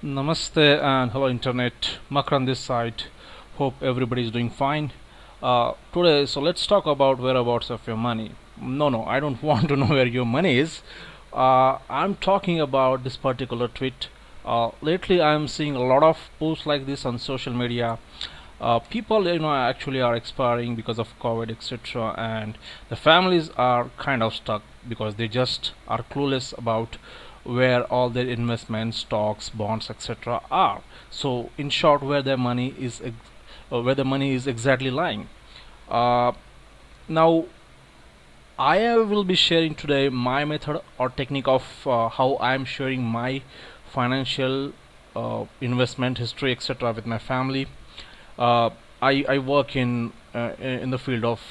Namaste and hello internet. Makran this side. Hope everybody is doing fine. Today, so let's talk about whereabouts of your money. No, I don't want to know where your money is. I'm talking about this particular tweet. Lately, I'm seeing a lot of posts like this on social media. People, actually are expiring because of COVID, etc., and the families are kind of stuck because they just are clueless about where all their investments, stocks, bonds, etc., are. So, in short, where the money is exactly lying. Uh, Now, I will be sharing today my method or technique of how I am sharing my financial investment history, etc., with my family. uh, I work in the field of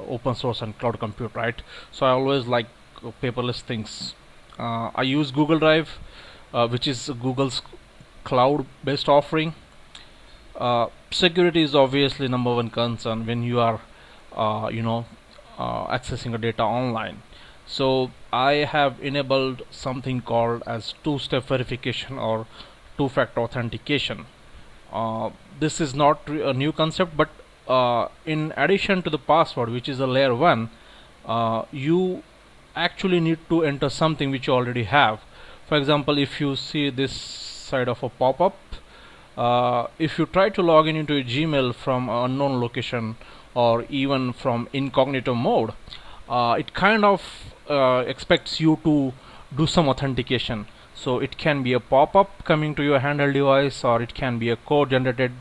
open source and cloud compute, right? So I always like paperless things. I use Google Drive, which is Google's cloud-based offering. Security is obviously number one concern when you are, accessing a data online. So I have enabled something called as two-step verification or two-factor authentication. uh, this is not a new concept, but in addition to the password, which is a layer 1, you actually need to enter something which you already have. For example, if you see this side of a pop-up, if you try to log in into a Gmail from an unknown location or even from incognito mode, it kind of expects you to do some authentication. So it can be a pop-up coming to your handheld device, or it can be a code generated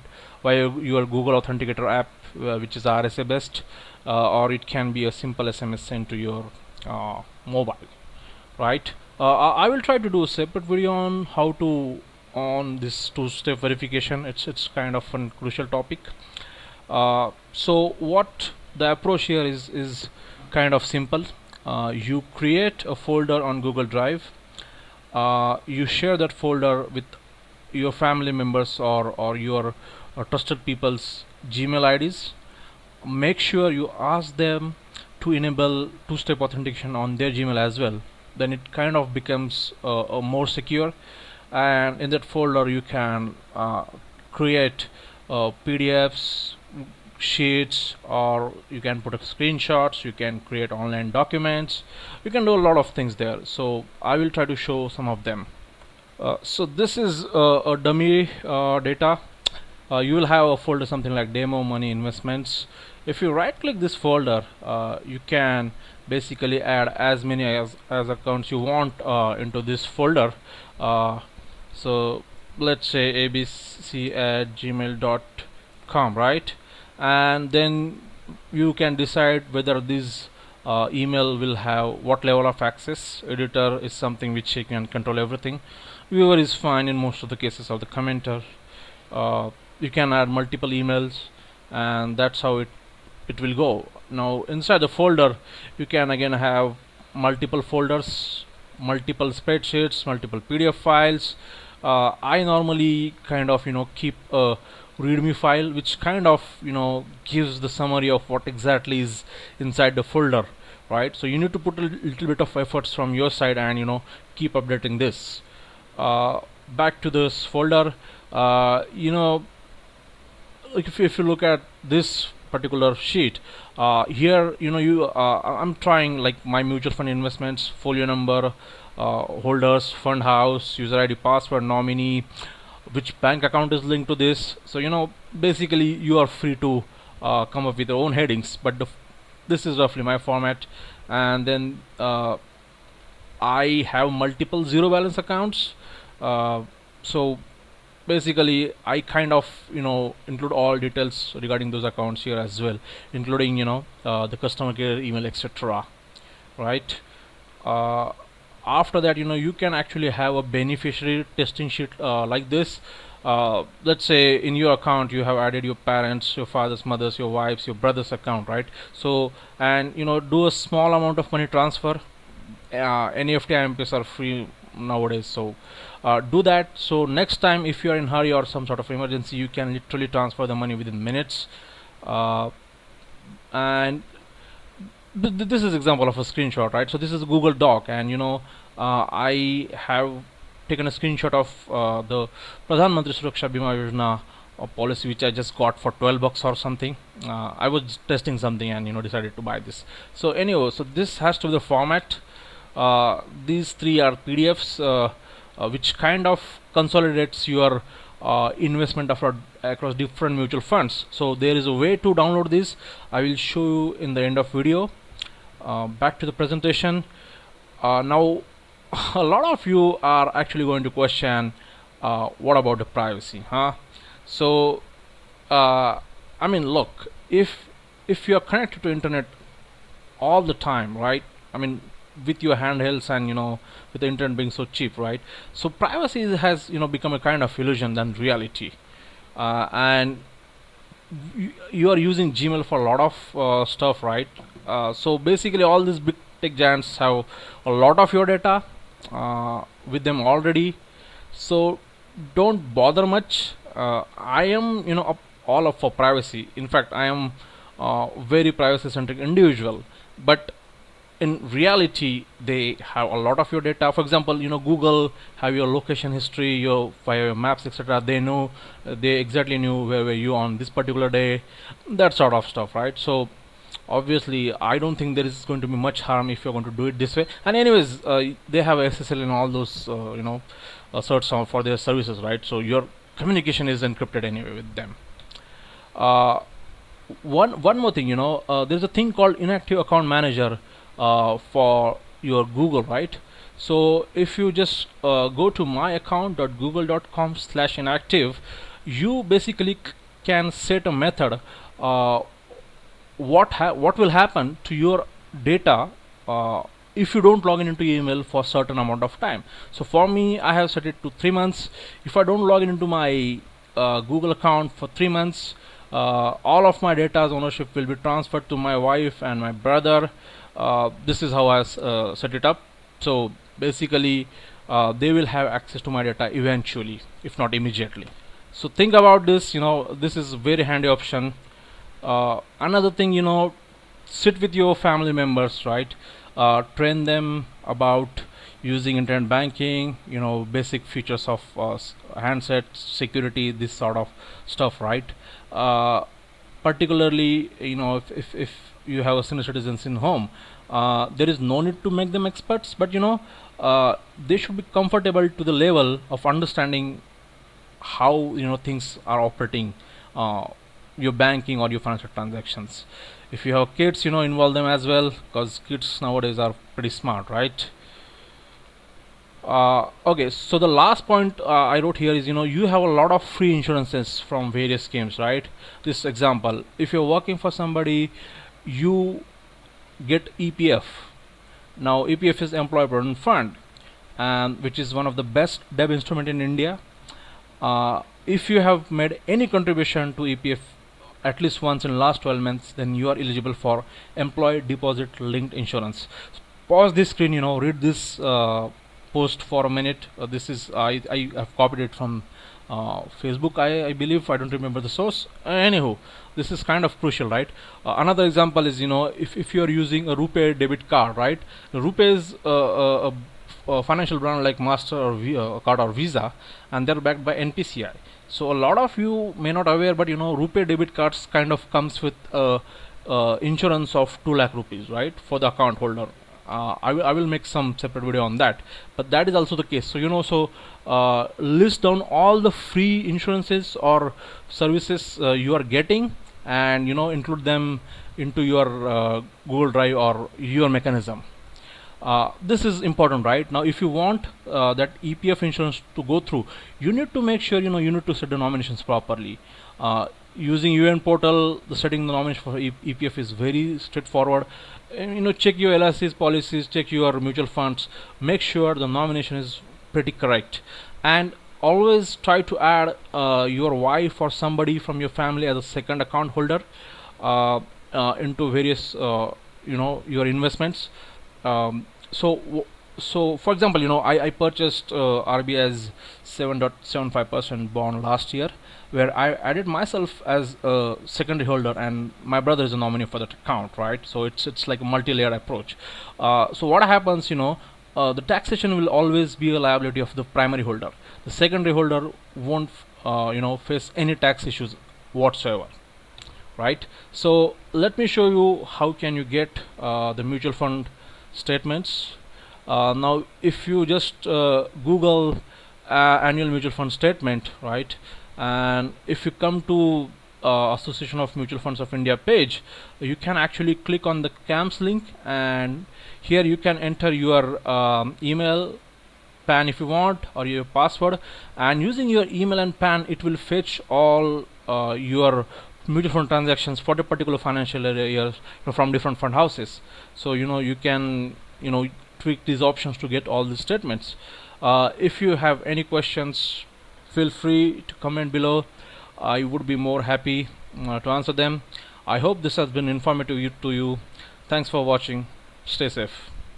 by your Google Authenticator app, which is RSA based, or it can be a simple SMS sent to your mobile, right? I will try to do a separate video on how to on this two-step verification. It's kind of a crucial topic. So what the approach here is kind of simple. You create a folder on Google Drive. You share that folder with your family members or your trusted people's Gmail IDs. Make sure you ask them to enable two-step authentication on their Gmail as well. Then it kind of becomes more secure. And in that folder you can create PDFs, sheets, or you can put up screenshots, you can create online documents, you can do a lot of things there. So I will try to show some of them. So this is a dummy data. You will have a folder something like demo money investments. If you right click this folder, you can basically add as many as accounts you want into this folder. So let's say abc@gmail.com, right? And then you can decide whether this email will have what level of access. Editor is something which you can control everything. Viewer is fine in most of the cases of the commenter. You can add multiple emails, and that's how it will go. Now inside the folder you can again have multiple folders, multiple spreadsheets, multiple PDF files. I normally kind of keep a readme file which kind of gives the summary of what exactly is inside the folder, right? So you need to put a little bit of efforts from your side and keep updating this. Back to this folder. If you look at this particular sheet, here I'm trying like my mutual fund investments, folio number, holders, fund house, user ID, password, nominee, which bank account is linked to this. So basically you are free to come up with your own headings, but this is roughly my format. And then I have multiple zero balance accounts. So basically I kind of include all details regarding those accounts here as well, including the customer care email, etc., right? After that, you can actually have a beneficiary testing sheet like this. Let's say in your account you have added your parents, your father's, mother's, your wife's, your brother's account, right? So, and do a small amount of money transfer. NEFT IMPs are free nowadays, so do that. So next time if you are in hurry or some sort of emergency, you can literally transfer the money within minutes. And this is example of a screenshot, right? So this is Google Doc, and I have taken a screenshot of the Pradhan Mantri Suraksha Bima Yojana policy, which I just got for 12 bucks or something. I was testing something and decided to buy this. So anyway, so this has to be the format. These three are PDFs, which kind of consolidates your investment across different mutual funds. So there is a way to download this. I will show you in the end of video. Back to the presentation. Now a lot of you are actually going to question, what about the privacy, huh? So I mean, look, if you are connected to internet all the time, right? I mean, with your handhelds and with the internet being so cheap, right? So privacy has become a kind of illusion than reality. And you are using Gmail for a lot of stuff, right? So basically all these big tech giants have a lot of your data with them already, so don't bother much. I am all up for privacy. In fact, I am very privacy centric individual, but in reality they have a lot of your data. For example, Google have your location history, your via maps, etc. They know, they exactly knew where were you on this particular day, that sort of stuff, right? So obviously I don't think there is going to be much harm if you're going to do it this way. And anyways, they have SSL and all those certs for their services, right? So your communication is encrypted anyway with them. One more thing, there's a thing called inactive account manager for your Google, right? So if you just go to myaccount.google.com/inactive, you basically can set a method what will happen to your data if you don't log in into email for certain amount of time. So for me, I have set it to 3 months. If I don't log in into my Google account for 3 months, all of my data's ownership will be transferred to my wife and my brother. This is how I set it up. So basically they will have access to my data eventually, if not immediately. So think about this. This is a very handy option. Another thing, sit with your family members, right? Train them about using internet banking, basic features of handset security, this sort of stuff, right? Particularly, if you have a senior citizens in home, there is no need to make them experts, but they should be comfortable to the level of understanding how things are operating, your banking or your financial transactions. If you have kids, involve them as well, because kids nowadays are pretty smart, right? Okay, so the last point I wrote here is, you have a lot of free insurances from various schemes, right? This example, if you're working for somebody, you get EPF. Now EPF is Employee Provident Fund, and which is one of the best debt instrument in India. If you have made any contribution to EPF at least once in last 12 months, then you are eligible for employee deposit linked insurance. Pause this screen, read this post for a minute. This is I have copied it from Facebook, I believe. I don't remember the source. Anywho, this is kind of crucial, right? Another example is, if you are using a RuPay debit card, right? RuPay is a financial brand like Master or card or Visa, and they're backed by NPCI. So a lot of you may not aware, but RuPay debit cards kind of comes with insurance of 2 lakh rupees, right, for the account holder. I will make some separate video on that, but that is also the case. So list down all the free insurances or services you are getting, and include them into your Google Drive or your mechanism. This is important, right? Now if you want that EPF insurance to go through, you need to make sure you need to set the nominations properly. Using UN portal, the setting the nomination for EPF is very straightforward. And, check your LIC's policies, check your mutual funds, make sure the nomination is pretty correct, and always try to add your wife or somebody from your family as a second account holder into various your investments. So for example, I purchased RBI's 7.75% bond last year, where I added myself as a secondary holder and my brother is a nominee for that account, right? So it's like a multi-layered approach. So what happens, the taxation will always be a liability of the primary holder. The secondary holder won't face any tax issues whatsoever, right? So let me show you how can you get the mutual fund statements. Now if you just Google annual mutual fund statement, right, and if you come to Association of Mutual Funds of India page, you can actually click on the CAMS link, and here you can enter your email, PAN if you want, or your password, and using your email and PAN it will fetch all your mutual fund transactions for the particular financial year from different fund houses. So you can tweak these options to get all these statements. If you have any questions, feel free to comment below. I would be more happy to answer them. I hope this has been informative to you. Thanks for watching. Stay safe.